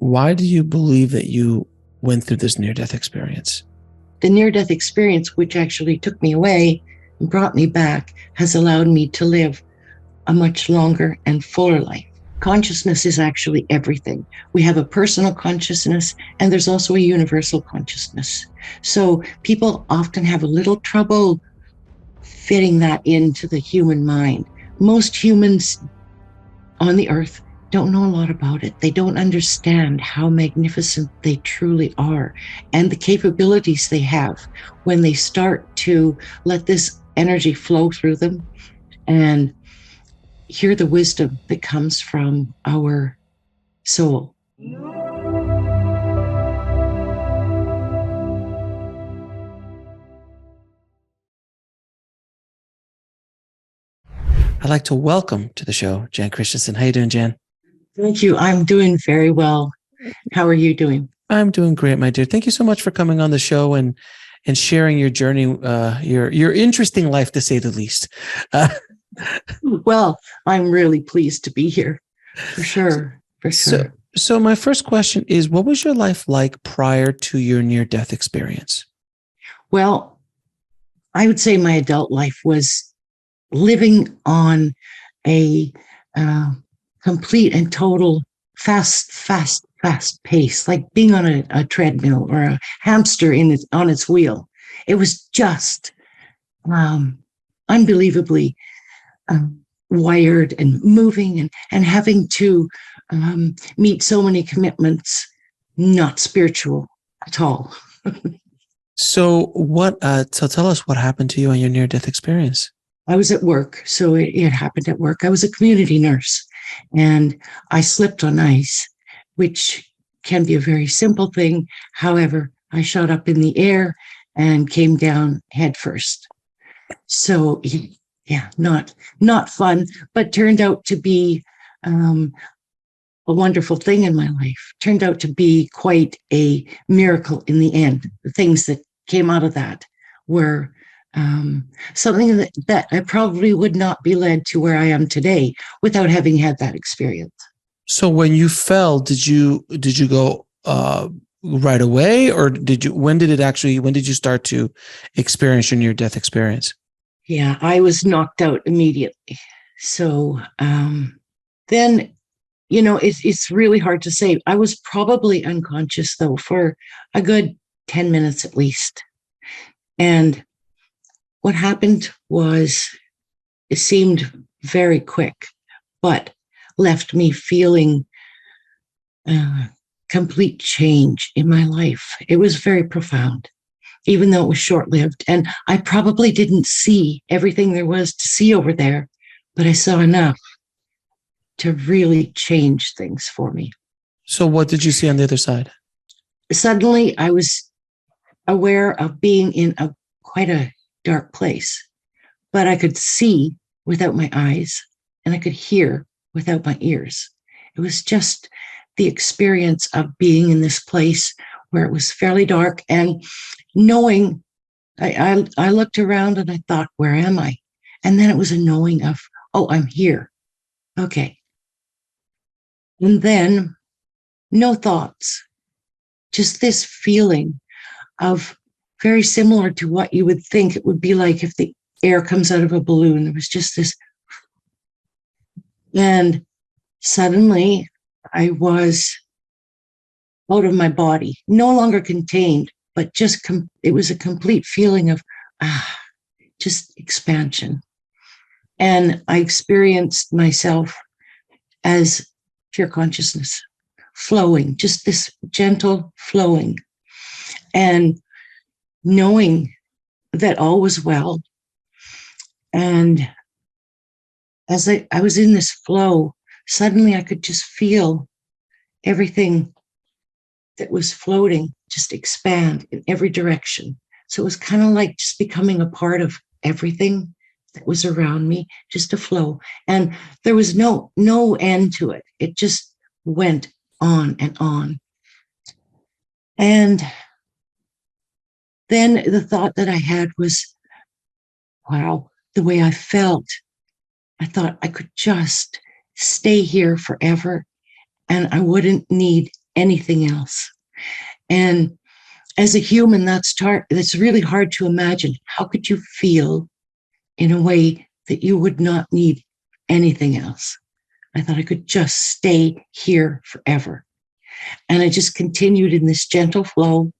why do you believe that you went through this near-death experience? The near-death experience, which actually took me away and brought me back, has allowed me to live a much longer and fuller life. Consciousness is actually everything. We have a personal consciousness, and there's also a universal consciousness. So people often have a little trouble fitting that into the human mind. Most humans on the earth don't know a lot about it. They don't understand how magnificent they truly are and the capabilities they have when they start to let this energy flow through them and hear the wisdom that comes from our soul. I'd like to welcome to the show Jan Christenson. How you doing, Jan? Thank you. I'm doing very well. How are you doing? I'm doing great, my dear. Thank you so much for coming on the show and sharing your journey, your interesting life, to say the least. Well, I'm really pleased to be here, for sure. So my first question is, what was your life like prior to your near-death experience? Well, I would say my adult life was living on a complete and total fast pace, like being on a treadmill or a hamster on its wheel. It was just unbelievably wired and moving and having to meet so many commitments, not spiritual at all. So tell us what happened to you on your near-death experience. I was at work, so it happened at work. I was a community nurse, and I slipped on ice, which can be a very simple thing. However, I shot up in the air and came down head first. So, yeah, not fun, but turned out to be a wonderful thing in my life. Turned out to be quite a miracle in the end. The things that came out of that were something that I probably would not be led to where I am today without having had that experience. So when you fell, did you go right away, or when did you start to experience your near-death experience? Yeah, I was knocked out immediately. So then, it's really hard to say. I was probably unconscious though for a good 10 minutes at least. And what happened was, it seemed very quick, but left me feeling complete change in my life. It was very profound, even though it was short-lived. And I probably didn't see everything there was to see over there, but I saw enough to really change things for me. So what did you see on the other side? Suddenly, I was aware of being in quite a dark place, but I could see without my eyes and I could hear without my ears. It was just the experience of being in this place where it was fairly dark and knowing. I looked around and I thought, where am I? And then it was a knowing of, oh, I'm here. Okay. And then no thoughts, just this feeling of, very similar to what you would think it would be like if the air comes out of a balloon. There was just this. And suddenly I was out of my body, no longer contained, but just it was a complete feeling of just expansion. And I experienced myself as pure consciousness, flowing, just this gentle flowing. And knowing that all was well. And as I was in this flow, suddenly I could just feel everything that was floating just expand in every direction. So it was kind of like just becoming a part of everything that was around me, just a flow. And there was no end to it. It just went on and on. And then the thought that I had was, wow, the way I felt, I thought I could just stay here forever and I wouldn't need anything else. And as a human, that's really hard to imagine. How could you feel in a way that you would not need anything else? I thought I could just stay here forever. And I just continued in this gentle flow.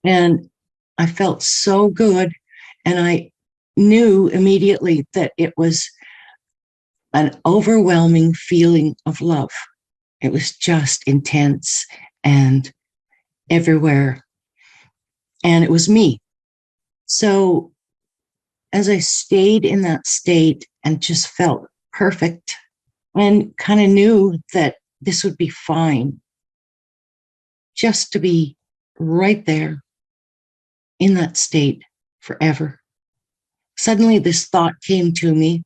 And I felt so good. And I knew immediately that it was an overwhelming feeling of love. It was just intense and everywhere. And it was me. So as I stayed in that state and just felt perfect and kind of knew that this would be fine, just to be right there in that state forever. Suddenly this thought came to me,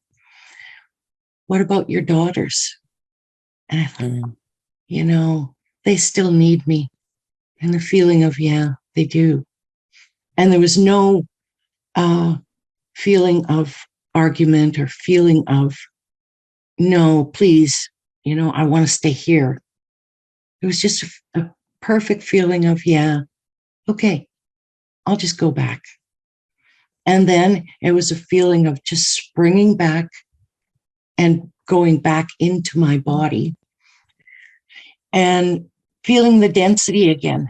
what about your daughters? And I thought, they still need me. And the feeling of, yeah, they do. And there was no feeling of argument or feeling of, no, please, I want to stay here. It was just a perfect feeling of, yeah, okay, I'll just go back. And then it was a feeling of just springing back and going back into my body and feeling the density again,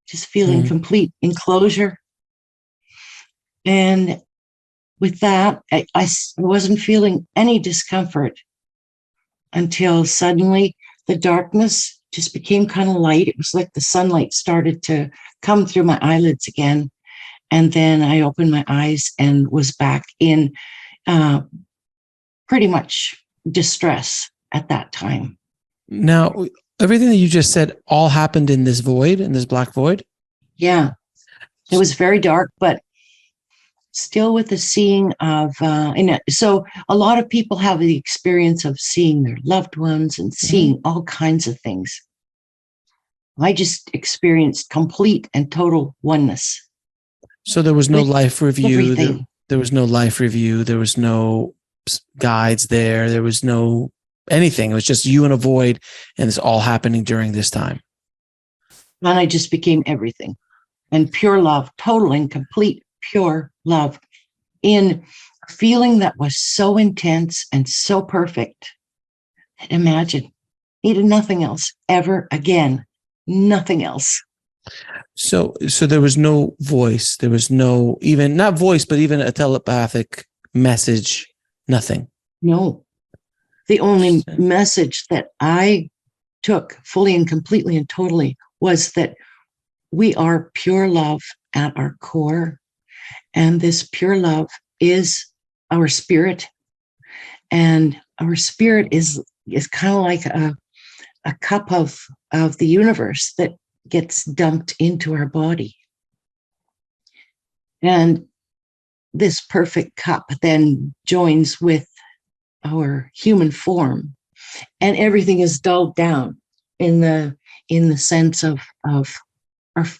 just feeling complete enclosure. And with that, I wasn't feeling any discomfort until suddenly the darkness just became kind of light. It was like the sunlight started to come through my eyelids again. And then I opened my eyes and was back in pretty much distress at that time. Now, everything that you just said all happened in this void, in this black void? Yeah. It was very dark, but still with the seeing of, so a lot of people have the experience of seeing their loved ones and seeing all kinds of things. I just experienced complete and total oneness. So there was no life review. There was no life review. There was no guides there. There was no anything. It was just you in a void, and it's all happening during this time. And I just became everything. And pure love, total and complete pure love, in a feeling that was so intense and so perfect. Imagine, needed nothing else ever again. Nothing else. So there was no voice. There was no, even not voice, but even a telepathic message. Nothing. No. The only message that I took fully and completely and totally was that we are pure love at our core. And this pure love is our spirit. And our spirit is kind of like a cup of the universe that gets dumped into our body. And this perfect cup then joins with our human form, and everything is dulled down in the sense of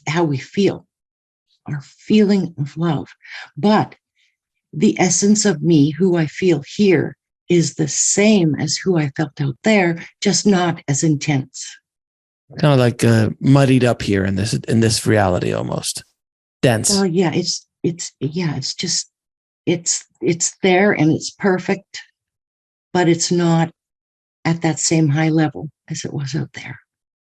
how we feel, our feeling of love. But the essence of me, who I feel here, is the same as who I felt out there, just not as intense. Kind of like muddied up here in this reality, almost dense. Oh yeah, it's there and it's perfect, but it's not at that same high level as it was out there.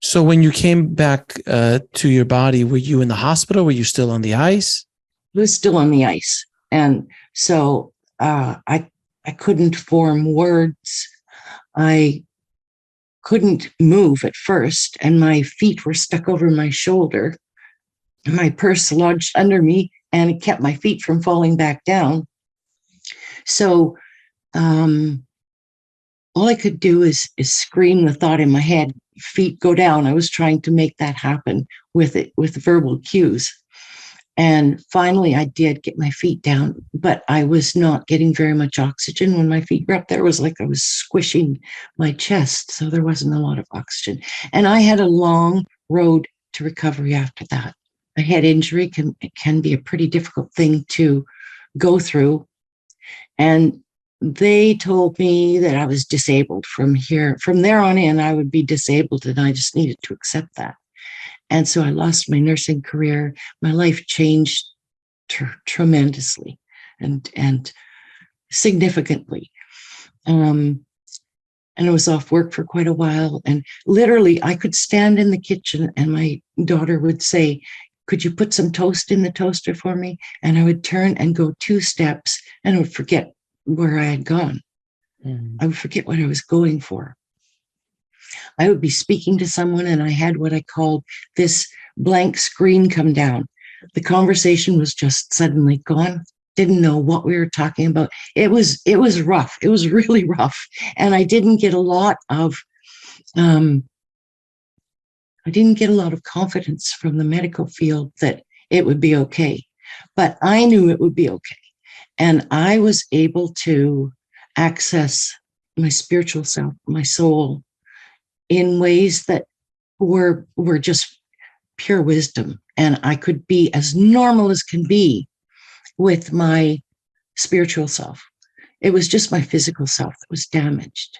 So when you came back to your body, were you in the hospital? Were you still on the ice? I was still on the ice, and so I couldn't form words. I couldn't move at first, and my feet were stuck over my shoulder. My purse lodged under me, and it kept my feet from falling back down. So all I could do is scream the thought in my head, feet go down. I was trying to make that happen with verbal cues. And finally, I did get my feet down, but I was not getting very much oxygen when my feet were up there. It was like I was squishing my chest, so there wasn't a lot of oxygen. And I had a long road to recovery after that. A head injury can be a pretty difficult thing to go through. And they told me that I was disabled from there on in. I would be disabled, and I just needed to accept that. And so I lost my nursing career. My life changed tremendously and significantly. And I was off work for quite a while. And literally, I could stand in the kitchen and my daughter would say, "Could you put some toast in the toaster for me?" And I would turn and go 2 steps and I would forget where I had gone. I would forget what I was going for. I would be speaking to someone and I had what I called this blank screen come down. The conversation was just suddenly gone. Didn't know what we were talking about. It was rough. It was really rough. And I didn't get a lot of confidence from the medical field that it would be okay. But I knew it would be okay. And I was able to access my spiritual self, my soul, in ways that were just pure wisdom. And I could be as normal as can be with my spiritual self. It was just my physical self that was damaged.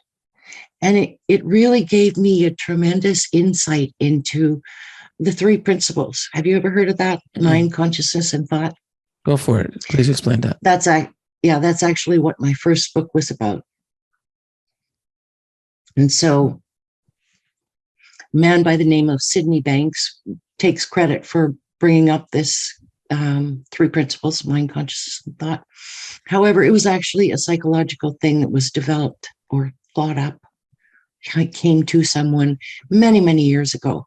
And it really gave me a tremendous insight into the 3 principles. Have you ever heard of that? Mind, consciousness, and thought? Go for it. Please explain that. That's actually what my first book was about. And so a man by the name of Sydney Banks takes credit for bringing up this 3 principles, mind, consciousness, and thought. However, it was actually a psychological thing that was developed or thought up. I came to someone many, many years ago,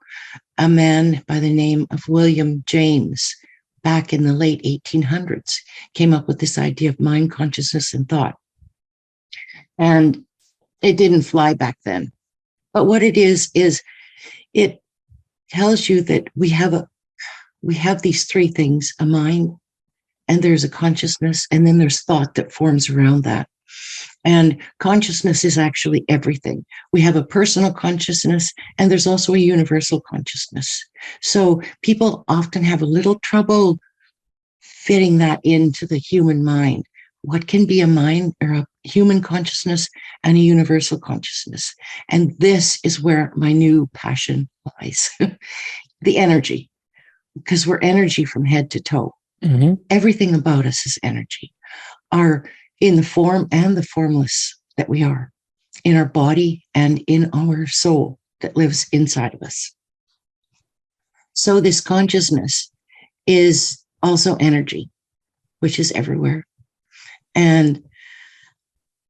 a man by the name of William James, back in the late 1800s, came up with this idea of mind, consciousness, and thought. And it didn't fly back then. But what it is it tells you that we have these 3 things: a mind, and there's a consciousness, and then there's thought that forms around that. And consciousness is actually everything. We have a personal consciousness, and there's also a universal consciousness. So people often have a little trouble fitting that into the human mind. What can be a mind or a human consciousness and a universal consciousness? And this is where my new passion lies. The energy, because we're energy from head to toe. Mm-hmm. Everything about us is energy. In the form and the formless that we are, in our body and in our soul that lives inside of us. So this consciousness is also energy, which is everywhere. And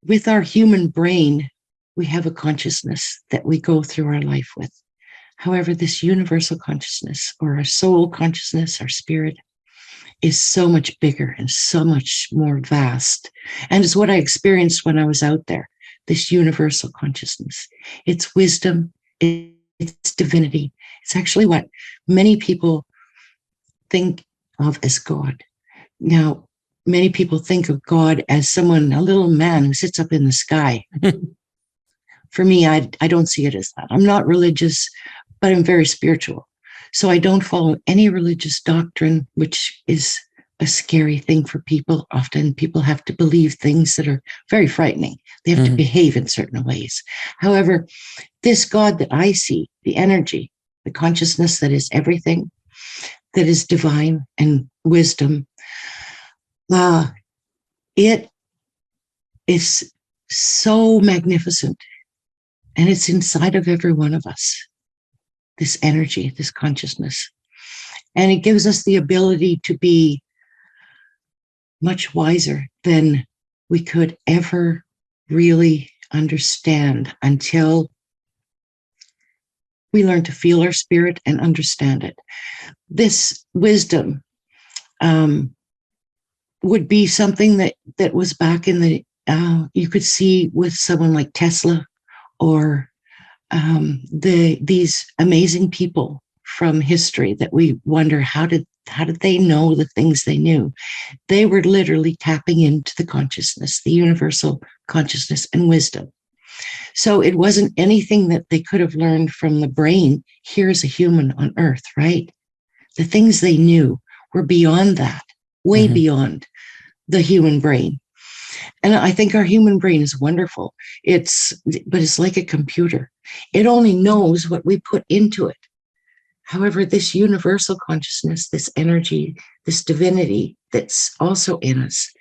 with our human brain, we have a consciousness that we go through our life with. However, this universal consciousness, or our soul consciousness, our spirit, is so much bigger and so much more vast. And it's what I experienced when I was out there, this universal consciousness. It's wisdom, it's divinity. It's actually what many people think of as God. Now, many people think of God as someone, a little man who sits up in the sky. For me, I don't see it as that. I'm not religious, but I'm very spiritual. So I don't follow any religious doctrine, which is a scary thing for people. Often people have to believe things that are very frightening. They have to behave in certain ways. However, this God that I see, the energy, the consciousness that is everything, that is divine and wisdom, it is so magnificent. And it's inside of every one of us. This energy, this consciousness. And it gives us the ability to be much wiser than we could ever really understand until we learn to feel our spirit and understand it. This wisdom would be something that was back in the, you could see with someone like Tesla, or these amazing people from history that we wonder, how did they know the things they knew? They were literally tapping into the consciousness, the universal consciousness and wisdom. So it wasn't anything that they could have learned from the brain. Here's a human on earth, right? The things they knew were beyond that, way beyond the human brain. And I think our human brain is wonderful. But it's like a computer. It only knows what we put into it. However, this universal consciousness, this energy, this divinity that's also in us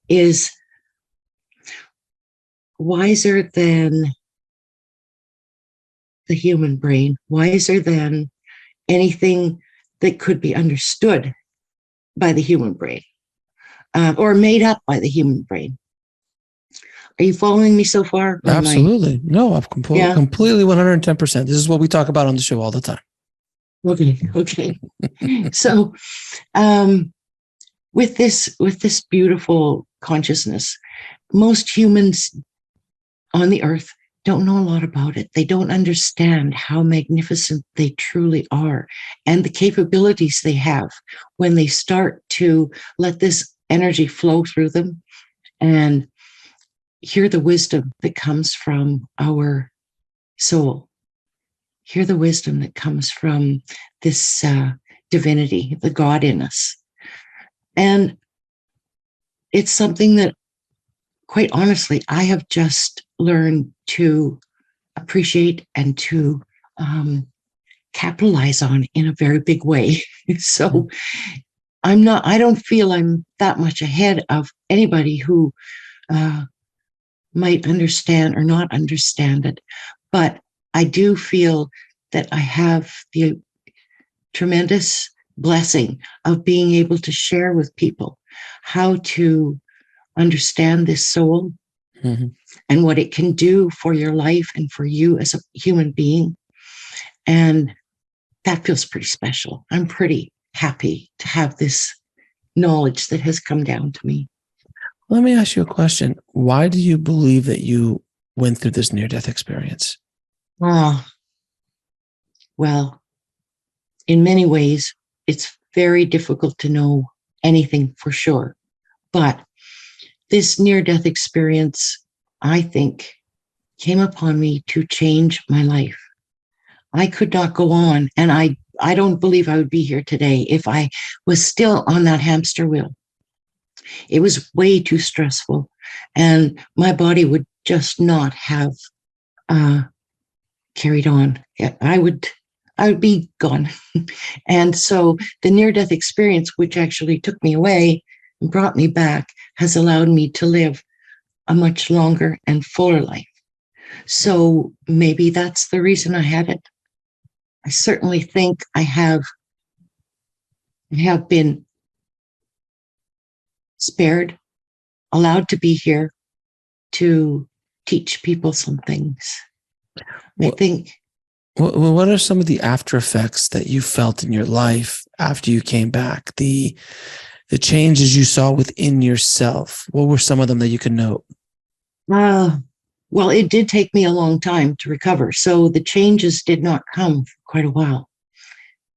is wiser than the human brain, wiser than anything that could be understood by the human brain, or made up by the human brain. Are you following me so far? Absolutely. No, I'm completely 110%. This is what we talk about on the show all the time. Okay. So, with this beautiful consciousness, most humans on the earth don't know a lot about it. They don't understand how magnificent they truly are and the capabilities they have when they start to let this energy flow through them and hear the wisdom that comes from our soul. Hear the wisdom that comes from this divinity, the God in us. And it's something that, quite honestly, I have just learned to appreciate and to capitalize on in a very big way. So I don't feel I'm that much ahead of anybody who might understand or not understand it. But I do feel that I have the tremendous blessing of being able to share with people how to understand this soul and what it can do for your life and for you as a human being. And that feels pretty special. I'm pretty happy to have this knowledge that has come down to me. Let me ask you a question. Why do you believe that you went through this near-death experience? Well, in many ways, it's very difficult to know anything for sure. But this near-death experience, I think, came upon me to change my life. I could not go on, and I don't believe I would be here today if I was still on that hamster wheel. It was way too stressful, and my body would just not have carried on. I would be gone. And so the near-death experience, which actually took me away and brought me back, has allowed me to live a much longer and fuller life. So maybe that's the reason I had it. I certainly think I have been spared, allowed to be here to teach people some things. I think. What are some of the after effects that you felt in your life after you came back? The changes you saw within yourself. What were some of them that you could note? Well, it did take me a long time to recover. So the changes did not come for quite a while.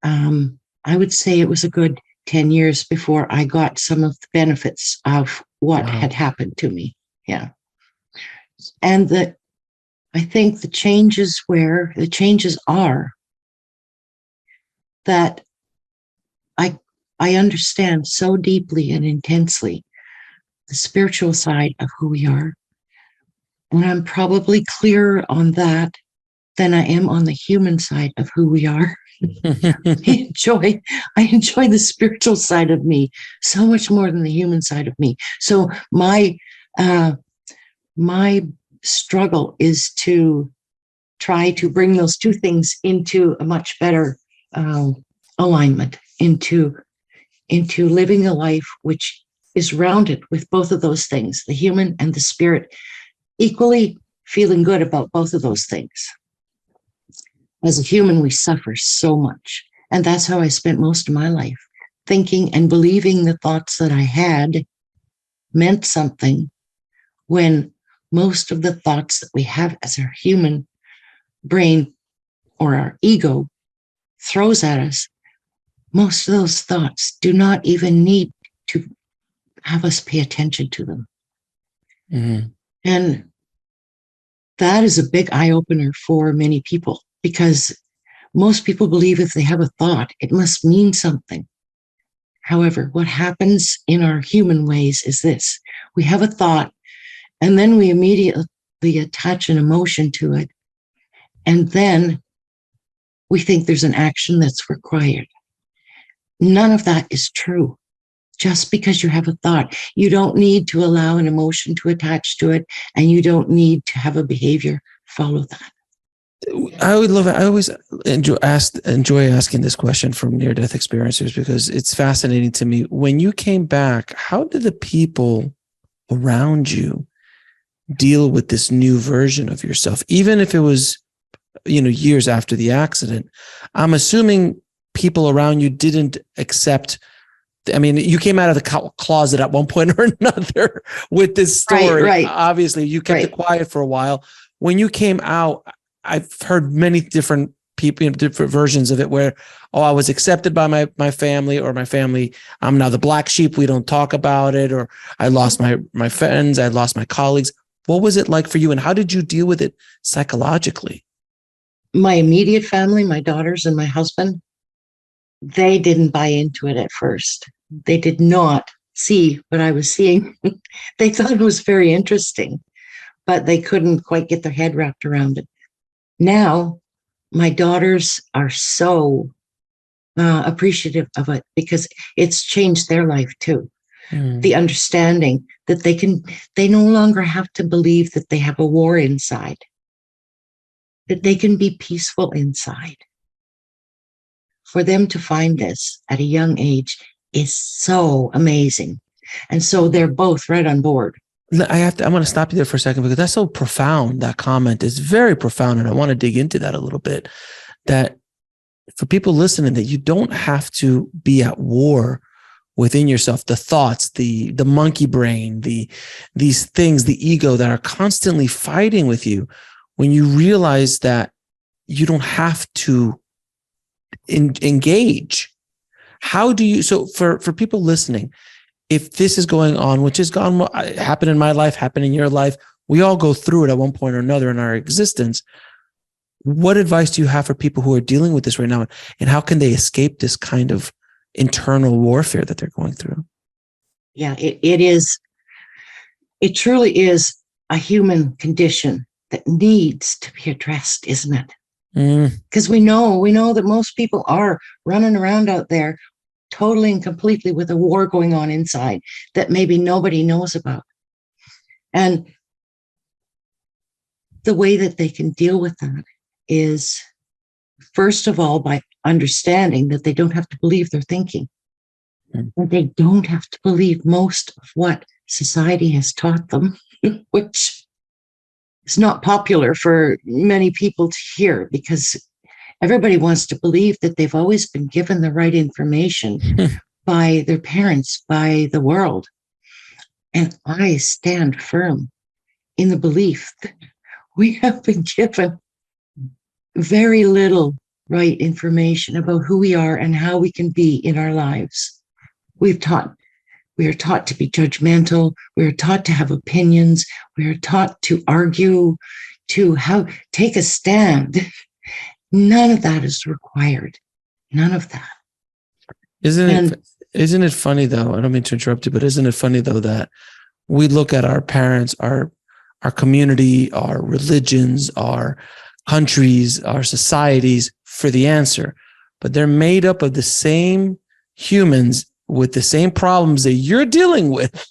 I would say it was a good 10 years before I got some of the benefits of what had happened to me. Yeah. And I think the changes are that I understand so deeply and intensely the spiritual side of who we are. And I'm probably clearer on that than I am on the human side of who we are. I enjoy the spiritual side of me so much more than the human side of me. So my struggle is to try to bring those two things into a much better alignment, into living a life which is rounded with both of those things, the human and the spirit, equally feeling good about both of those things. As a human, we suffer so much. And that's how I spent most of my life, thinking and believing the thoughts that I had meant something, when most of the thoughts that we have as our human brain or our ego throws at us, most of those thoughts do not even need to have us pay attention to them. Mm-hmm. And that is a big eye-opener for many people, because most people believe if they have a thought, it must mean something. However, what happens in our human ways is this: we have a thought, And then we immediately attach an emotion to it. And then we think there's an action that's required. None of that is true. Just because you have a thought, you don't need to allow an emotion to attach to it, and you don't need to have a behavior follow that. I would love it. I always enjoy asking this question from near-death experiencers because it's fascinating to me. When you came back, how did the people around you deal with this new version of yourself? Even if it was, years after the accident, I'm assuming people around you didn't accept. I mean, you came out of the closet at one point or another with this story. Right. Obviously, you kept it quiet for a while. When you came out, I've heard many different people, different versions of it where, I was accepted by my family, or my family, I'm now the black sheep. We don't talk about it. Or I lost my friends. I lost my colleagues. What was it like for you? And how did you deal with it psychologically? My immediate family, my daughters and my husband, they didn't buy into it at first. They did not see what I was seeing. They thought it was very interesting, but they couldn't quite get their head wrapped around it. Now, my daughters are so appreciative of it because it's changed their life too. The understanding that they no longer have to believe that they have a war inside, that they can be peaceful inside. For them to find this at a young age is so amazing. And so they're both right on board. I want to stop you there for a second because that's so profound. That comment is very profound. And I want to dig into that a little bit, that for people listening, that you don't have to be at war within yourself. The thoughts, the monkey brain, these things, the ego that are constantly fighting with you. When you realize that you don't have to engage, how do you, so for people listening, if this is going on, which has happened in my life, happened in your life, we all go through it at one point or another in our existence. What advice do you have for people who are dealing with this right now, and how can they escape this kind of internal warfare that they're going through? Yeah, it truly is a human condition that needs to be addressed, isn't it? Because we know that most people are running around out there totally and completely with a war going on inside that maybe nobody knows about. And the way that they can deal with that is, first of all, by understanding that they don't have to believe they're thinking. That they don't have to believe most of what society has taught them, which is not popular for many people to hear, because everybody wants to believe that they've always been given the right information by their parents, by the world. And I stand firm in the belief that we have been given very little right information about who we are and how we can be in our lives. We are taught to be judgmental. We are taught to have opinions. We are taught to argue, to take a stand. None of that is required. None of that. Isn't it funny though? I don't mean to interrupt you, but isn't it funny though that we look at our parents, our community, our religions, our countries, our societies for the answer, but they're made up of the same humans with the same problems that you're dealing with.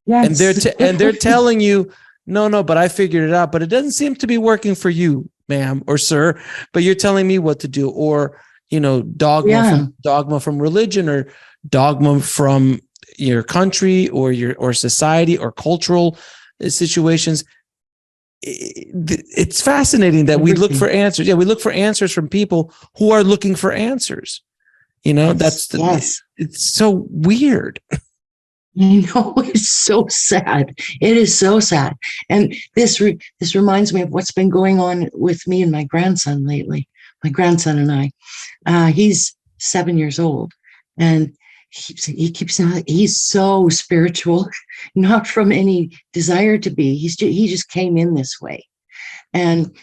Yes. And they're telling you, no, but I figured it out, but it doesn't seem to be working for you, ma'am or sir, but you're telling me what to do. Or, dogma from religion, or dogma from your country or society or cultural situations. It's fascinating that we look for answers. Yeah, we look for answers from people who are looking for answers. Yes. It's so weird. I know, it's so sad. It is so sad. And this reminds me of what's been going on with me and my grandson lately. My grandson and I, he's 7 years old, and he's so spiritual, not from any desire to be. He just came in this way. And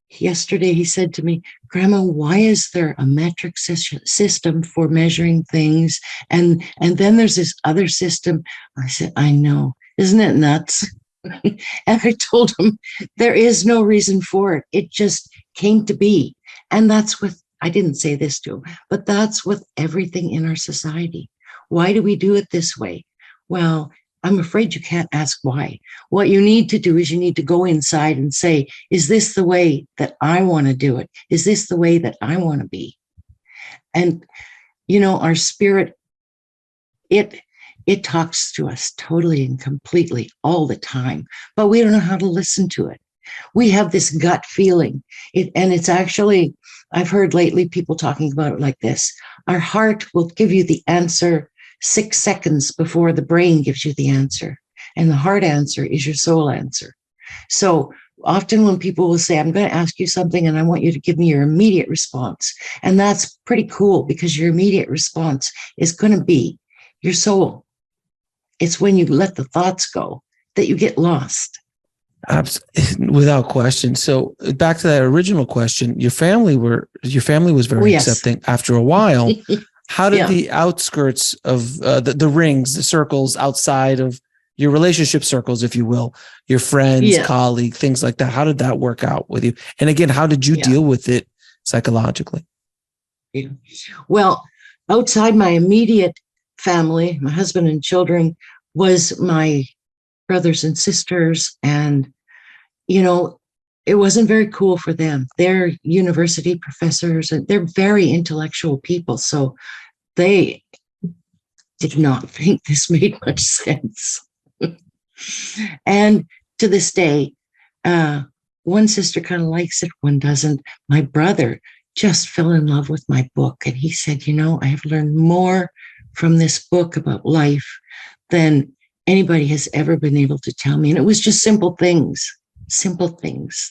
yesterday he said to me, "Grandma, why is there a metric system for measuring things? And then there's this other system." I said, "I know. Isn't it nuts?" And I told him, there is no reason for it. It just came to be. And that's with, I didn't say this to him, but that's with everything in our society. Why do we do it this way? Well, I'm afraid you can't ask why. What you need to do is you need to go inside and say, is this the way that I want to do it? Is this the way that I want to be? And, our spirit, it talks to us totally and completely all the time, but we don't know how to listen to it. We have this gut feeling. And it's actually, I've heard lately people talking about it like this. Our heart will give you the answer 6 seconds before the brain gives you the answer. And the heart answer is your soul answer. So often when people will say, I'm going to ask you something and I want you to give me your immediate response. And that's pretty cool because your immediate response is going to be your soul. It's when you let the thoughts go that you get lost. Without question. So back to that original question, your family was very accepting after a while. How did the outskirts of the rings, the circles outside of your relationship circles, if you will, your friends, colleague, things like that, how did that work out with you? And again, how did you deal with it psychologically? Yeah. Well, outside my immediate family, my husband and children, was my brothers and sisters. And, it wasn't very cool for them. They're university professors and they're very intellectual people. So they did not think this made much sense. And to this day, one sister kind of likes it, one doesn't. My brother just fell in love with my book. And he said, I have learned more from this book about life than anybody has ever been able to tell me. And it was just simple things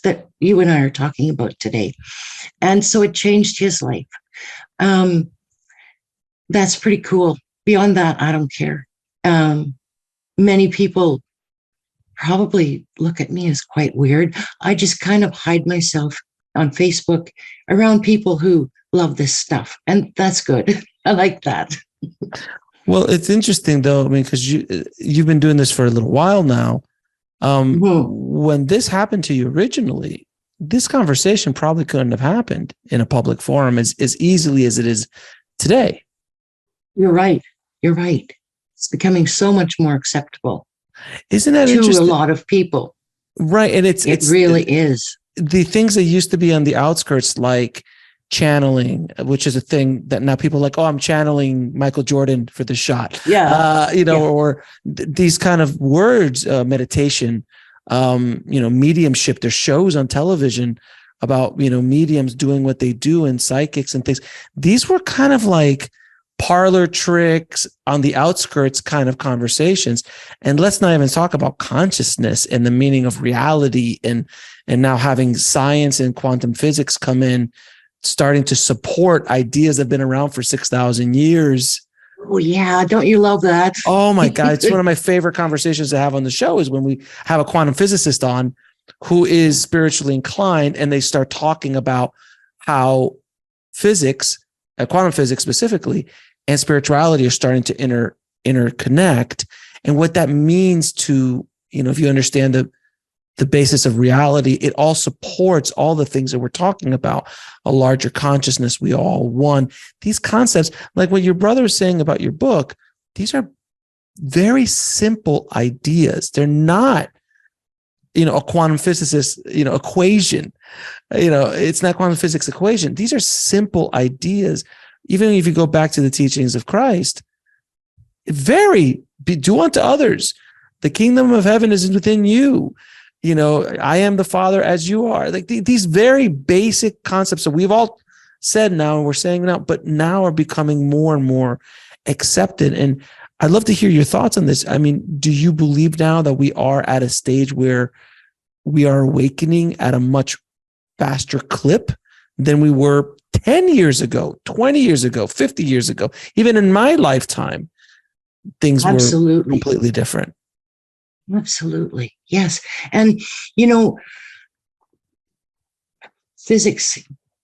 that you and I are talking about today. And so it changed his life. That's pretty cool. Beyond that, I don't care. Many people probably look at me as quite weird. I just kind of hide myself on Facebook around people who love this stuff. And that's good. I like that. Well, it's interesting though. I mean, because you've been doing this for a little while now. When this happened to you originally, this conversation probably couldn't have happened in a public forum as easily as it is today. You're right. It's becoming so much more acceptable. Isn't that to interesting? A lot of people. Right. And it really is. The things that used to be on the outskirts, like channeling, which is a thing that now people are like, oh, I'm channeling Michael Jordan for the shot. Or these kind of words, meditation, mediumship. There's shows on television about, mediums doing what they do and psychics and things. These were kind of like parlor tricks on the outskirts kind of conversations. And let's not even talk about consciousness and the meaning of reality and now having science and quantum physics come in, starting to support ideas that have been around for 6,000 years. Oh yeah. Don't you love that? Oh my God. It's one of my favorite conversations to have on the show is when we have a quantum physicist on who is spiritually inclined and they start talking about how physics, quantum physics specifically, and spirituality are starting to interconnect, and what that means to, if you understand the basis of reality, it all supports all the things that we're talking about, a larger consciousness, we all one. These concepts, like what your brother is saying about your book, these are very simple ideas. They're not, a quantum physicist, equation. It's not quantum physics equation. These are simple ideas. Even if you go back to the teachings of Christ, do unto others. The kingdom of heaven is within you. I am the Father as you are. Like these very basic concepts that we've all said now and we're saying now, but now are becoming more and more accepted. And I'd love to hear your thoughts on this. I mean, do you believe now that we are at a stage where we are awakening at a much faster clip than we were 10 years ago, 20 years ago, 50 years ago? Even in my lifetime, things were completely different. Absolutely. Yes. And, physics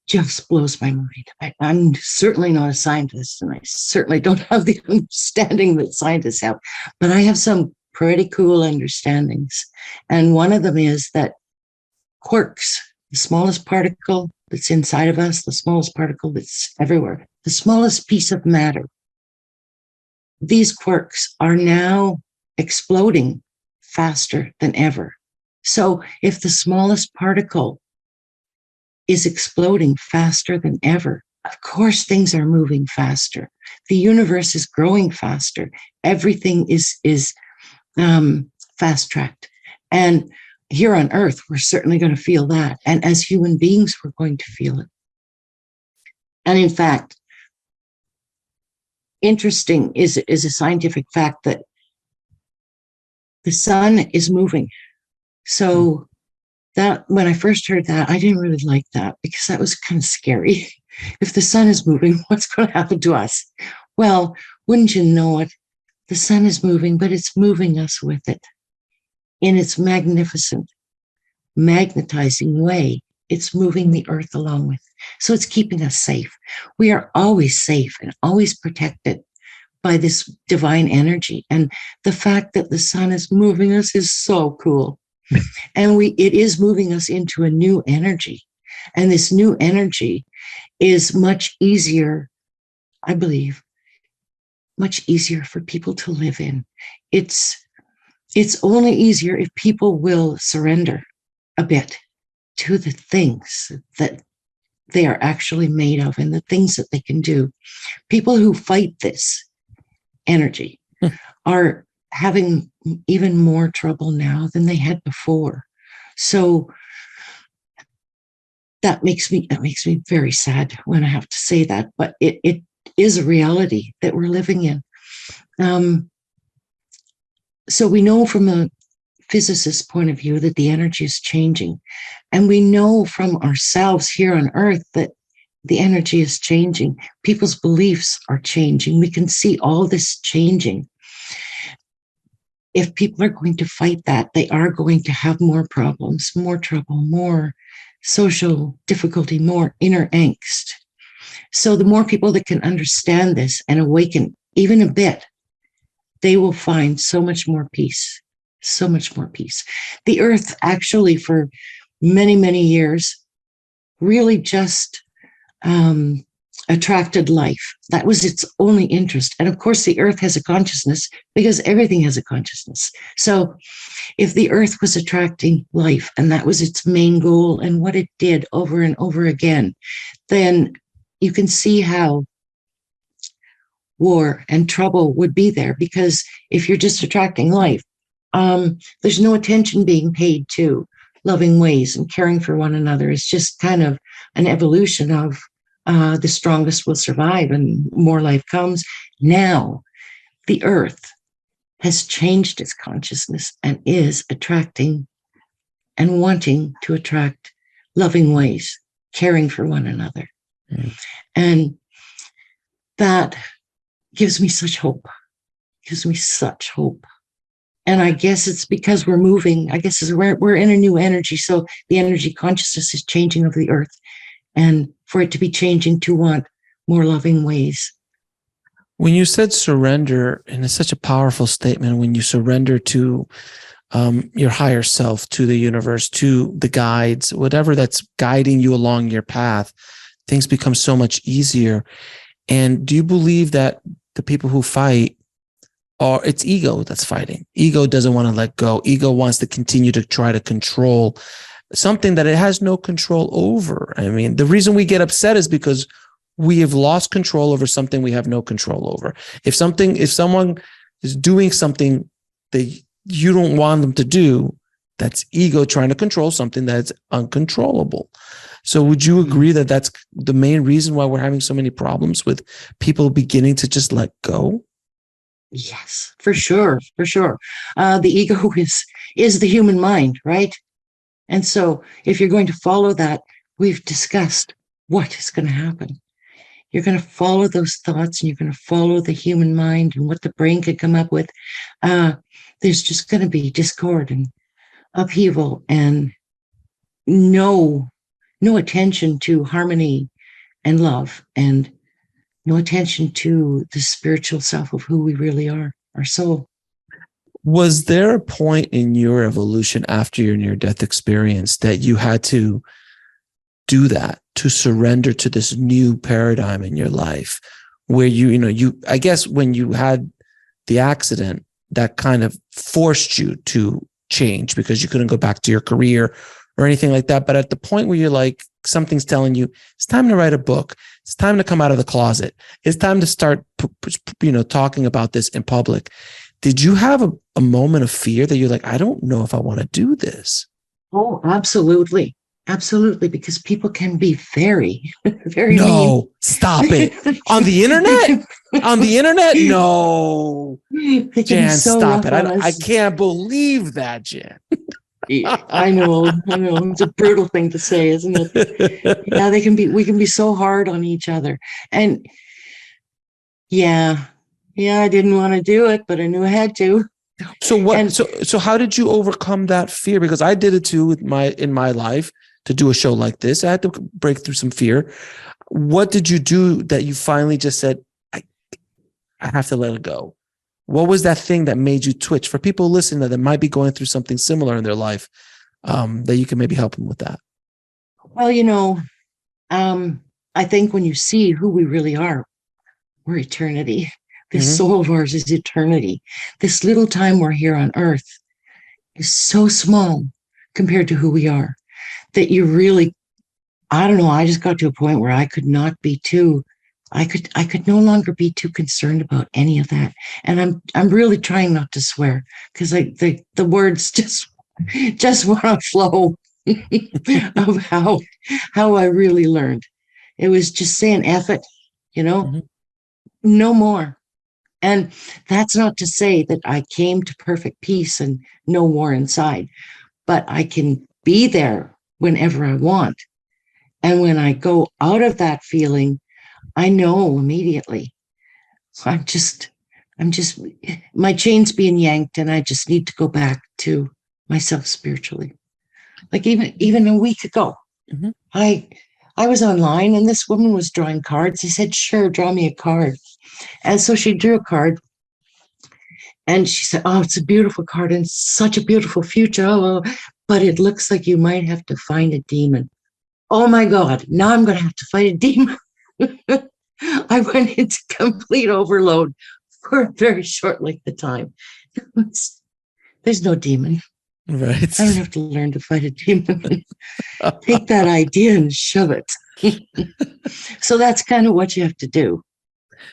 just blows my mind. I'm certainly not a scientist, and I certainly don't have the understanding that scientists have, but I have some pretty cool understandings. And one of them is that quarks, the smallest particle that's inside of us, the smallest particle that's everywhere, the smallest piece of matter, these quarks are now exploding faster than ever. So if the smallest particle is exploding faster than ever, of course things are moving faster. The universe is growing faster. Everything is fast-tracked. And here on Earth, we're certainly going to feel that. And as human beings, we're going to feel it. And in fact, interesting is a scientific fact that the sun is moving. So that when I first heard that, I didn't really like that because that was kind of scary. If the sun is moving, what's going to happen to us? Well, wouldn't you know it? The sun is moving, but it's moving us with it in its magnificent, magnetizing way. It's moving the earth along with. So it's keeping us safe. We are always safe and always protected by this divine energy. And the fact that the sun is moving us is so cool. And it is moving us into a new energy. And this new energy is much easier, I believe, much easier for people to live in. It's only easier if people will surrender a bit to the things that they are actually made of and the things that they can do. People who fight this energy are having even more trouble now than they had before. So that makes me very sad when I have to say that, but it is a reality that we're living in. So we know from a physicist's point of view that the energy is changing. And we know from ourselves here on Earth that the energy is changing. People's beliefs are changing. We can see all this changing. If people are going to fight that, they are going to have more problems, more trouble, more social difficulty, more inner angst. So the more people that can understand this and awaken even a bit, they will find so much more peace, so much more peace. The earth actually for many, many years really just attracted life. That was its only interest. And of course, the earth has a consciousness because everything has a consciousness. So if the earth was attracting life and that was its main goal and what it did over and over again, then you can see how war and trouble would be there, because if you're just attracting life, there's no attention being paid to loving ways and caring for one another. It's just kind of an evolution of the strongest will survive and more life comes. Now, the earth has changed its consciousness and is attracting and wanting to attract loving ways, caring for one another. And that gives me such hope, gives me such hope. And I guess it's because we're moving, I guess we're in a new energy. So the energy consciousness is changing of the earth, and for it to be changing to want more loving ways. When you said surrender, and it's such a powerful statement, when you surrender to your higher self, to the universe, to the guides, whatever that's guiding you along your path, things become so much easier. And do you believe that the people who fight it's ego that's fighting? Ego doesn't want to let go. Ego wants to continue to try to control something that it has no control over. I mean, the reason we get upset is because we have lost control over something we have no control over. If someone is doing something that you don't want them to do, that's ego trying to control something that's uncontrollable. So would you agree that that's the main reason why we're having so many problems with people beginning to just let go? Yes, for sure, for sure. The ego is the human mind, right? And so if you're going to follow that, we've discussed what is going to happen. You're going to follow those thoughts and you're going to follow the human mind and what the brain could come up with. There's just going to be discord and upheaval and no attention to harmony and love, and no attention to the spiritual self of who we really are, our soul. Was there a point in your evolution after your near-death experience that you had to do that, to surrender to this new paradigm in your life where I guess when you had the accident, that kind of forced you to change because you couldn't go back to your career or anything like that. But at the point where you're like, something's telling you it's time to write a book, it's time to come out of the closet, it's time to start, talking about this in public. Did you have a moment of fear that you're like, I don't know if I want to do this? Oh, absolutely. Absolutely. Because people can be very, very No, mean. stop it. On the internet? On the internet? No. Jan, so stop it. I can't believe that, Jan. I know. It's a brutal thing to say, isn't it? Yeah, we can be so hard on each other. And yeah, I didn't want to do it, but I knew I had to. So what? So how did you overcome that fear? Because I did it too in my life to do a show like this. I had to break through some fear. What did you do that you finally just said, I have to let it go? What was that thing that made you twitch? For people listening that might be going through something similar in their life, that you can maybe help them with that. Well, I think when you see who we really are, we're eternity. This soul of ours is eternity. This little time we're here on earth is so small compared to who we are that you really, I don't know, I just got to a point where I could not be I could no longer be too concerned about any of that. And I'm really trying not to swear because the words just want to flow of how I really learned. It was just saying F it, no more. And that's not to say that I came to perfect peace and no war inside, but I can be there whenever I want. And when I go out of that feeling, I know immediately. I'm just, my chain's being yanked and I just need to go back to myself spiritually. Like even a week ago, I was online and this woman was drawing cards. I said, sure, draw me a card. And so she drew a card and she said, oh, it's a beautiful card and such a beautiful future. Oh, but it looks like you might have to find a demon. Oh my God, now I'm going to have to fight a demon. I went into complete overload for a very short length of time. There's no demon. Right. I don't have to learn to fight a demon. Take that idea and shove it. So that's kind of what you have to do.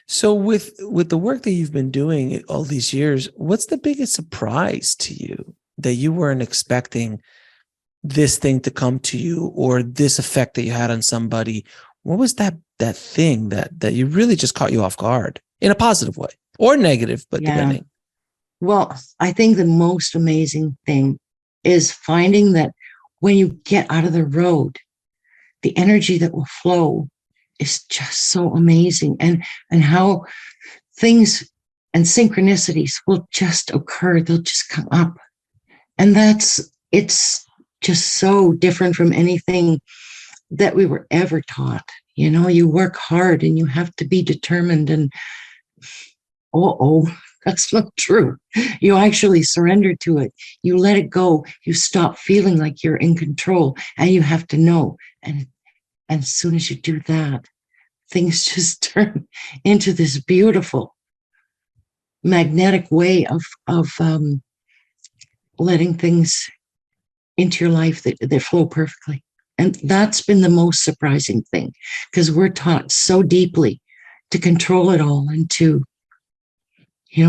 So with the work that you've been doing all these years, what's the biggest surprise to you that you weren't expecting this thing to come to you or this effect that you had on somebody? What was that thing that you really just caught you off guard in a positive way or negative, but depending? Well, I think the most amazing thing is finding that when you get out of the road, the energy that will flow is just so amazing, and how things and synchronicities will just occur. They'll just come up. And it's just so different from anything that we were ever taught. You work hard and you have to be determined, and that's not true. You actually surrender to it. You let it go. You stop feeling like you're in control, and you have to know. And as soon as you do that, things just turn into this beautiful magnetic way of letting things into your life that flow perfectly. And that's been the most surprising thing, because we're taught so deeply to control it all and to,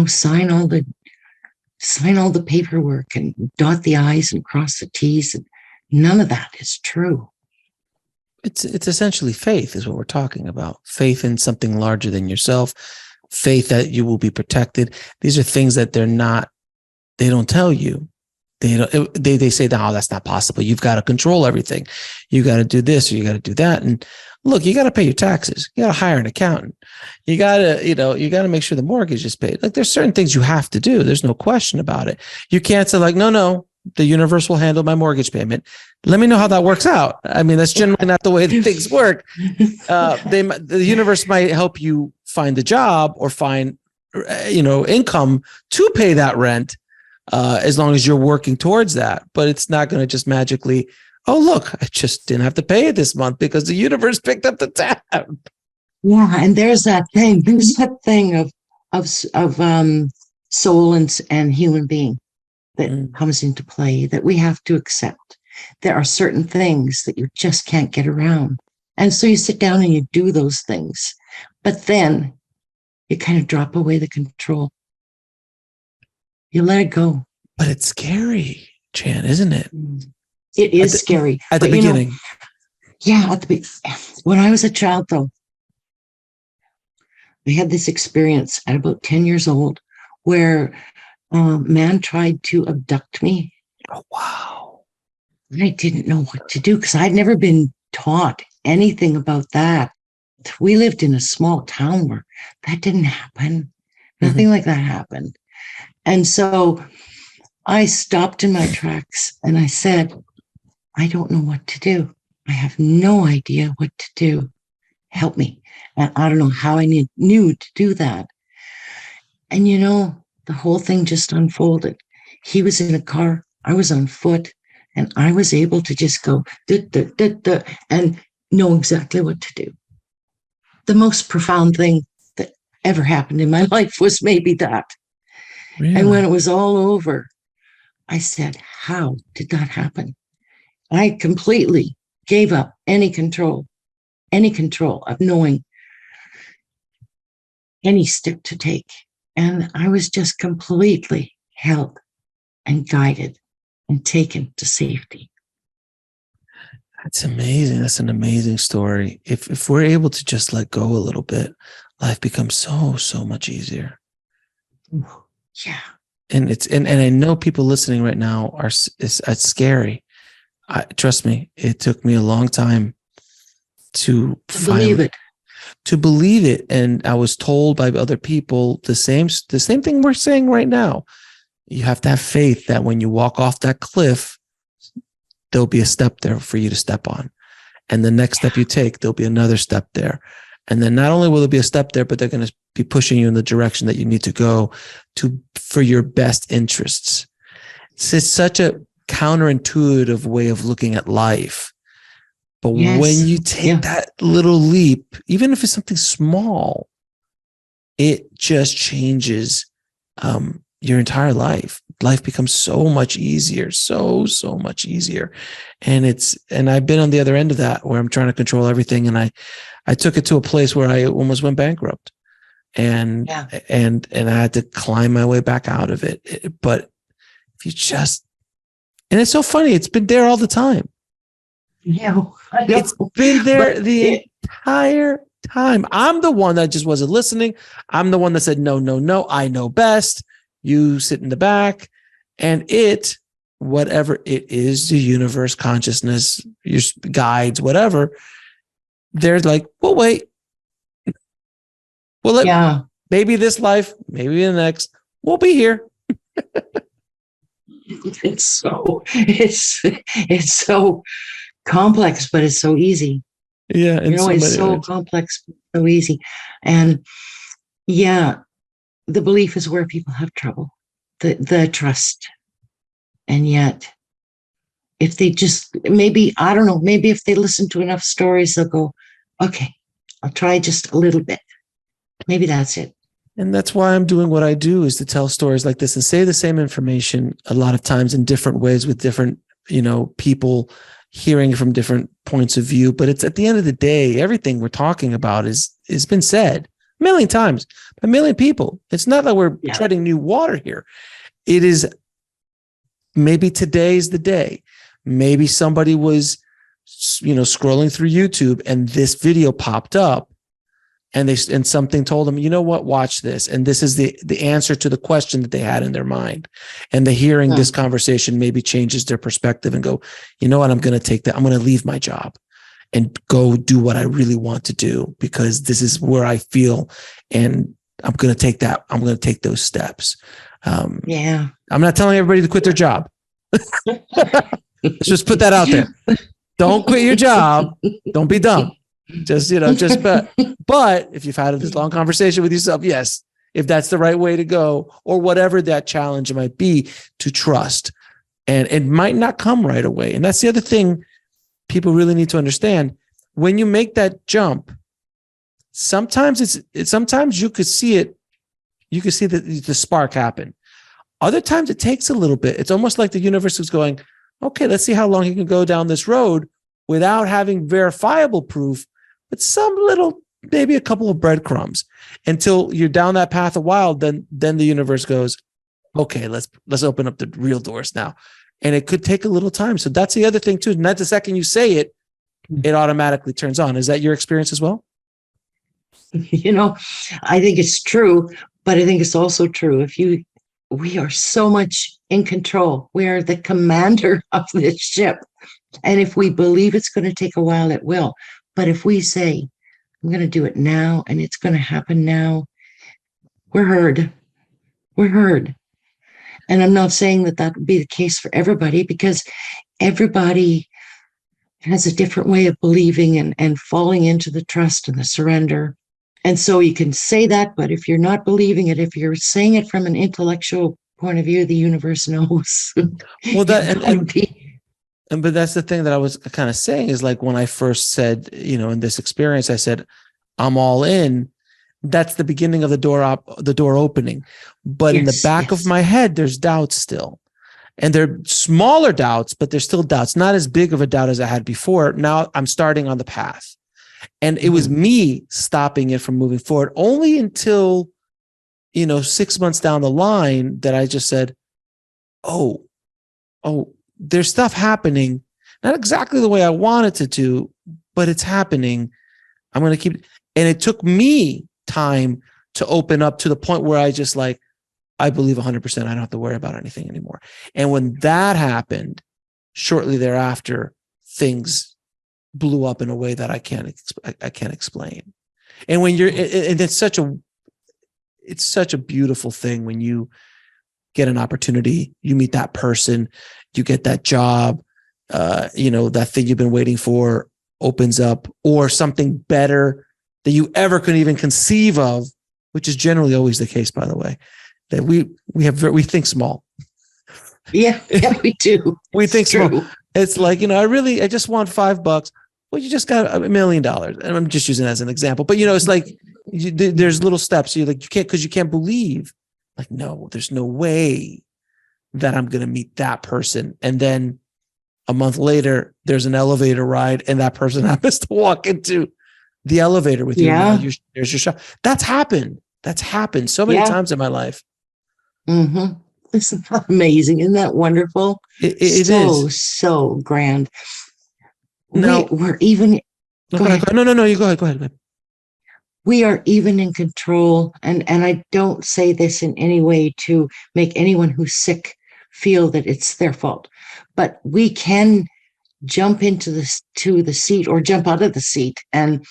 sign all the paperwork and dot the I's and cross the T's. And none of that is true. It's essentially faith is what we're talking about. Faith in something larger than yourself, faith that you will be protected. These are things that they don't tell you. They say, no, that's not possible. You've got to control everything. You got to do this or you got to do that. And look, you got to pay your taxes. You got to hire an accountant. You got to make sure the mortgage is paid. Like there's certain things you have to do. There's no question about it. You can't say like, no, the universe will handle my mortgage payment. Let me know how that works out. I mean, that's generally not the way that things work. The universe might help you find a job or find, income to pay that rent. as long as you're working towards that. But it's not going to just magically, oh, look, I just didn't have to pay it this month because the universe picked up the tab. Yeah, and there's that thing. There's that thing of soul and human being that comes into play that we have to accept. There are certain things that you just can't get around. And so you sit down and you do those things, but then you kind of drop away the control. You let it go. But it's scary, Jan, isn't it? It is scary. At the beginning. When I was a child, though, I had this experience at about 10 years old where a man tried to abduct me. Oh, wow. I didn't know what to do because I'd never been taught anything about that. We lived in a small town where that didn't happen. Nothing like that happened. And so I stopped in my tracks and I said, I don't know what to do. I have no idea what to do. Help me. And I don't know how I knew to do that. And the whole thing just unfolded. He was in a car, I was on foot, and I was able to just go and know exactly what to do. The most profound thing that ever happened in my life was maybe that. Really? And when it was all over, I said, how did that happen? I completely gave up any control of knowing any step to take. And I was just completely held and guided and taken to safety. That's amazing. That's an amazing story. If we're able to just let go a little bit, life becomes so much easier. Yeah. And I know people listening right now it's scary. Trust me, it took me a long time to believe it. To believe it. And I was told by other people the same thing we're saying right now. You have to have faith that when you walk off that cliff, there'll be a step there for you to step on. And the next step you take, there'll be another step there. And then not only will there be a step there, but they're going to be pushing you in the direction that you need to go for your best interests. It's such a counterintuitive way of looking at life. But when you take that little leap, even if it's something small, it just changes your entire life. Life becomes so much easier, so much easier. And I've been on the other end of that where I'm trying to control everything. And I took it to a place where I almost went bankrupt and I had to climb my way back out of it. But if you and it's so funny, it's been there all the time. Yeah, it's been there the entire time. I'm the one that just wasn't listening. I'm the one that said, no, I know best. You sit in the back, and whatever it is, the universe, consciousness, your guides, whatever, they're like, well, wait. Well, maybe this life, maybe the next, we'll be here. It's so complex, but it's so easy. Yeah. It's so complex, so easy. And the belief is where people have trouble, the trust. And yet, if they just, maybe if they listen to enough stories, they'll go, okay, I'll try just a little bit. Maybe that's it. And that's why I'm doing what I do, is to tell stories like this and say the same information a lot of times in different ways with different, people hearing from different points of view. But it's at the end of the day, everything we're talking about has been said a million times by a million people. It's not that we're treading new water here. It is, maybe today's the day. Maybe somebody was, scrolling through YouTube and this video popped up and something told them, you know what, watch this. And this is the answer to the question that they had in their mind. And the hearing this conversation maybe changes their perspective and go, you know what, I'm going to take that. I'm going to leave my job and go do what I really want to do, because this is where I feel, and I'm going to take that. I'm going to take those steps. I'm not telling everybody to quit their job. Let's just put that out there. Don't quit your job. Don't be dumb. But if you've had this long conversation with yourself, yes, if that's the right way to go, or whatever that challenge might be, to trust. And it might not come right away. And that's the other thing people really need to understand. When you make that jump, sometimes sometimes you could see it, you could see the spark happen. Other times it takes a little bit. It's almost like the universe is going, okay, let's see how long he can go down this road without having verifiable proof, but some little, maybe a couple of breadcrumbs, until you're down that path a while. Then the universe goes, okay, let's open up the real doors now. And it could take a little time. So that's the other thing too. Not the second you say it, it automatically turns on. Is that your experience as well? I think it's true, but I think it's also true. We are so much in control. We are the commander of this ship. And if we believe it's going to take a while, it will. But if we say, I'm going to do it now and it's going to happen now, we're heard. We're heard. And I'm not saying that would be the case for everybody, because everybody has a different way of believing and falling into the trust and the surrender. And so you can say that, but if you're not believing it, if you're saying it from an intellectual point of view, the universe knows. Well, but that's the thing that I was kind of saying, is like when I first said, in this experience, I said, I'm all in. That's the beginning of the door opening. But in the back of my head, there's doubts still. And they're smaller doubts, but they're still doubts. Not as big of a doubt as I had before. Now I'm starting on the path. And it was me stopping it from moving forward, only until, 6 months down the line, that I just said, oh, there's stuff happening, not exactly the way I wanted to do, but it's happening. I'm going to keep, and it took me time to open up to the point where I just I believe 100%. I don't have to worry about anything anymore. And when that happened, shortly thereafter, things blew up in a way that I can't explain. And when and it's such a beautiful thing when you get an opportunity, you meet that person, you get that job, that thing you've been waiting for opens up, or something better that you ever could even conceive of, which is generally always the case, by the way, that we think small. Yeah, we do. We think small. It's like, I just want $5. Well, you just got $1 million. And I'm just using it as an example, but it's like, there's little steps. You can't, because you can't believe, no, there's no way that I'm going to meet that person. And then a month later, there's an elevator ride and that person happens to walk into the elevator with you. Yeah. There's your shot. That's happened. So many times in my life. Mm-hmm. Isn't that amazing? Isn't that wonderful? It is so grand. No, we're even. No, you go ahead. We are even in control, and I don't say this in any way to make anyone who's sick feel that it's their fault, but we can jump into the seat or jump out of the seat and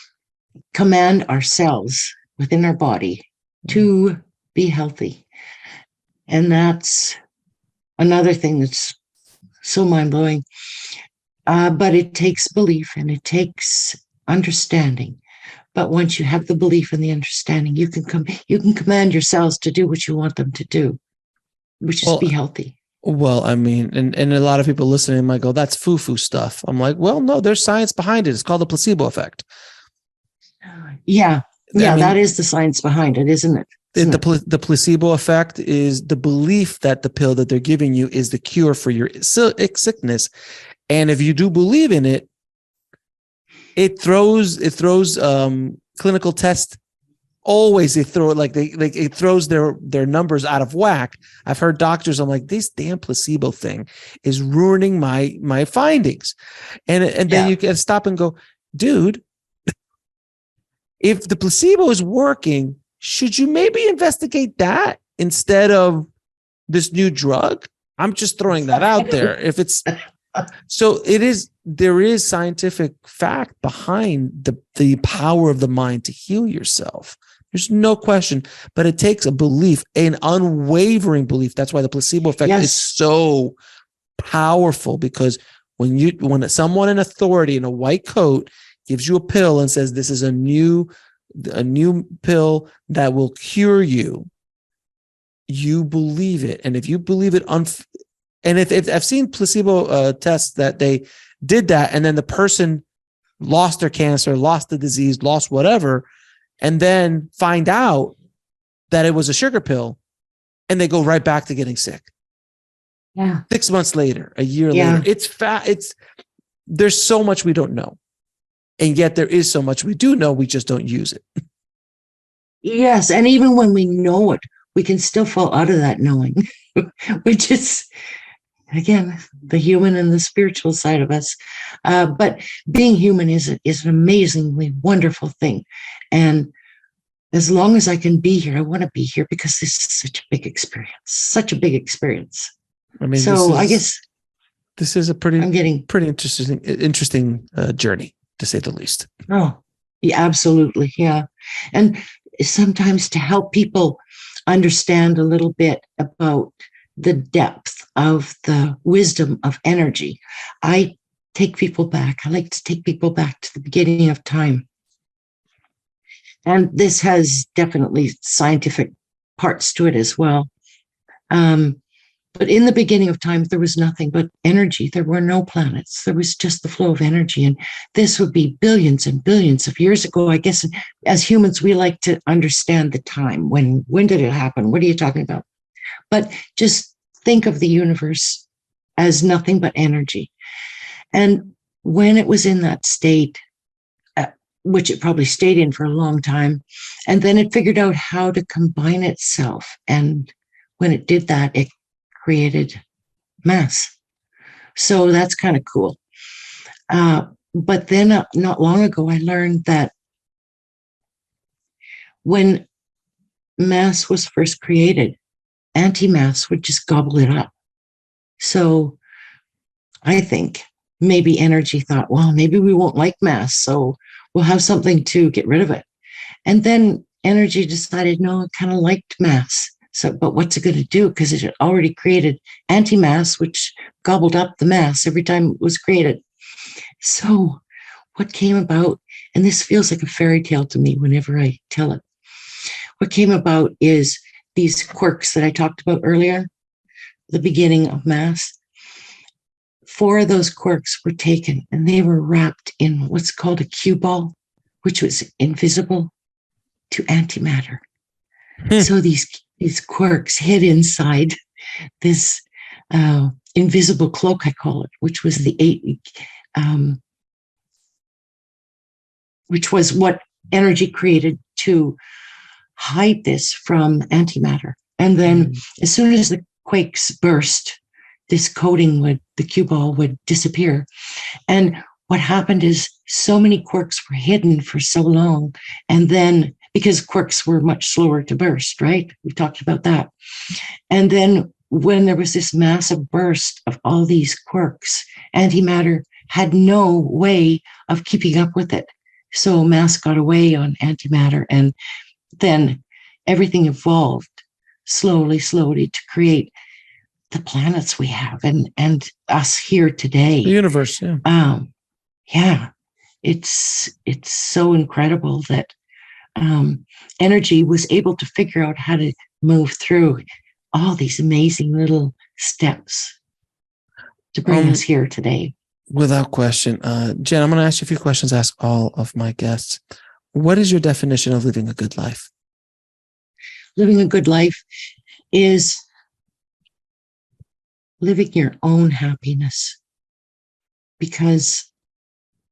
command ourselves within our body to be healthy. And that's another thing that's so mind-blowing. But it takes belief and it takes understanding. But once you have the belief and the understanding, you can command yourselves to do what you want them to do, which is be healthy. Well, I mean, and a lot of people listening might go, that's foo-foo stuff. I'm like, well, no, there's science behind it. It's called the placebo effect. Yeah. Yeah, that is the science behind it, isn't it? The placebo effect is the belief that the pill that they're giving you is the cure for your sickness. And if you do believe in it, it throws clinical tests. Always they throw it it throws their numbers out of whack. I've heard doctors, I'm like, this damn placebo thing is ruining my findings. And then you can stop and go, dude, if the placebo is working, should you maybe investigate that instead of this new drug? I'm just throwing that out there. If it's so, there is scientific fact behind the power of the mind to heal yourself. There's no question, but it takes a belief, an unwavering belief. That's why the placebo effect is so powerful, because when someone in authority in a white coat gives you a pill and says, this is a new a new pill that will cure you, you believe it. And if you believe it, and if I've seen placebo tests that they did that, and then the person lost their cancer, lost the disease, lost whatever, and then find out that it was a sugar pill, and they go right back to getting sick. Yeah. 6 months later, a year later. There's so much we don't know. And yet there is so much we do know, we just don't use it. Yes. And even when we know it, we can still fall out of that knowing, which is, again, the human and the spiritual side of us. But being human is an amazingly wonderful thing. And as long as I can be here, I want to be here because this is such a big experience. I mean, so I guess this is a pretty interesting journey, to say the least. Oh, yeah, absolutely. Yeah. And sometimes to help people understand a little bit about the depth of the wisdom of energy, I take people back. I like to take people back to the beginning of time. And this has definitely scientific parts to it as well. But in the beginning of time, there was nothing but energy. There were no planets. There was just the flow of energy. And this would be billions and billions of years ago. I guess as humans, we like to understand the time. When did it happen? What are you talking about? But just think of the universe as nothing but energy. And when it was in that state, which it probably stayed in for a long time, and then it figured out how to combine itself. And when it did that, it created mass. So that's kind of cool. But then not long ago, I learned that when mass was first created, anti-mass would just gobble it up. So I think maybe energy thought, well, maybe we won't like mass, so we'll have something to get rid of it. And then energy decided, no, it kind of liked mass. So, but what's it going to do? Because it had already created anti-mass, which gobbled up the mass every time it was created. So what came about, and this feels like a fairy tale to me whenever I tell it, what came about is these quirks that I talked about earlier, the beginning of mass. 4 of those quirks were taken and they were wrapped in what's called a cue ball, which was invisible to antimatter. So these quirks hid inside this invisible cloak, I call it, which was which was what energy created to hide this from antimatter. And then as soon as the quakes burst, this coating the cue ball would disappear. And what happened is so many quirks were hidden for so long. And then because quirks were much slower to burst, right? We talked about that. And then when there was this massive burst of all these quirks, antimatter had no way of keeping up with it. So mass got away on antimatter, and then everything evolved slowly to create the planets we have and us here today. The universe, yeah. Yeah. It's so incredible that energy was able to figure out how to move through all these amazing little steps to bring us here today. Without question. Jen, I'm going to ask you a few questions, ask all of my guests. What is your definition of living a good life? Living a good life is living your own happiness, because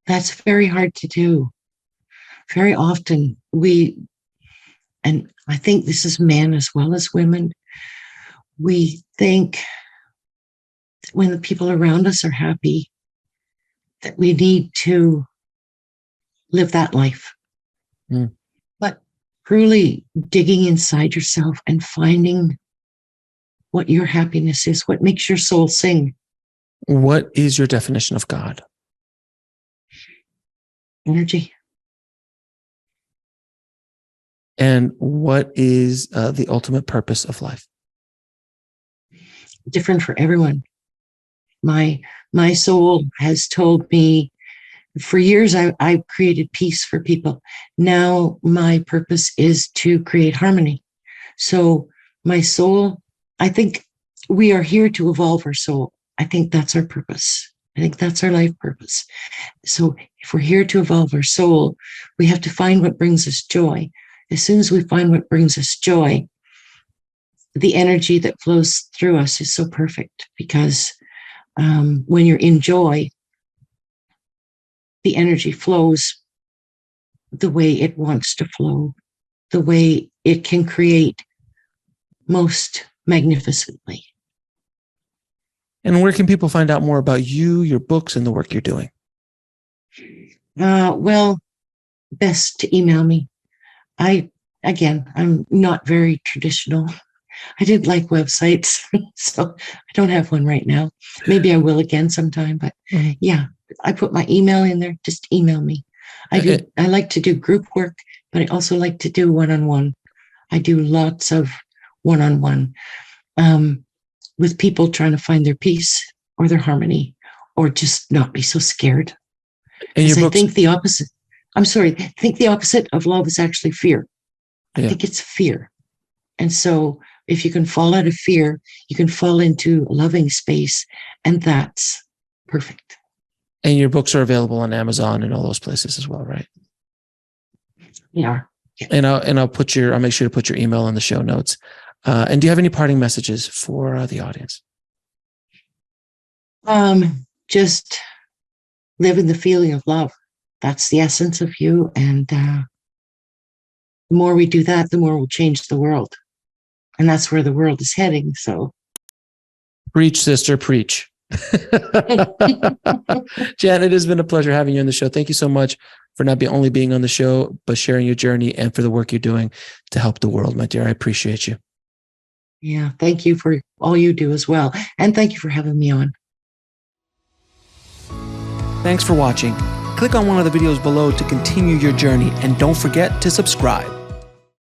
that's very hard to do. Very often and I think this is men as well as women, we think that when the people around us are happy, that we need to live that life. But truly digging inside yourself and finding what your happiness is, what makes your soul sing. What is your definition of God? Energy. And what is the ultimate purpose of life? Different for everyone. My soul has told me for years, I created peace for people. Now my purpose is to create harmony. So my soul, I think we are here to evolve our soul. I think that's our purpose. I think that's our life purpose. So if we're here to evolve our soul, we have to find what brings us joy. As soon as we find what brings us joy, the energy that flows through us is so perfect, because when you're in joy, the energy flows the way it wants to flow, the way it can create most magnificently. And where can people find out more about you, your books, and the work you're doing? Well, best to email me. I'm not very traditional. I did like websites, so I don't have one right now. Maybe I will again sometime, but yeah, I put my email in there. Just email me. I like to do group work, but I also like to do one-on-one. I do lots of one-on-one with people trying to find their peace or their harmony, or just not be so scared. Because I think the opposite. I'm sorry. I think the opposite of love is actually fear. I think it's fear. And so if you can fall out of fear, you can fall into a loving space, and that's perfect. And your books are available on Amazon and all those places as well, right? Yeah. And I'll make sure to put your email in the show notes. And do you have any parting messages for the audience? Just live in the feeling of love. That's the essence of you. And the more we do that, the more we'll change the world. And that's where the world is heading. So preach, sister, preach. Jan, it has been a pleasure having you on the show. Thank you so much for not only being on the show, but sharing your journey and for the work you're doing to help the world, my dear. I appreciate you. Yeah, thank you for all you do as well. And thank you for having me on. Thanks for watching. Click on one of the videos below to continue your journey, and don't forget to subscribe.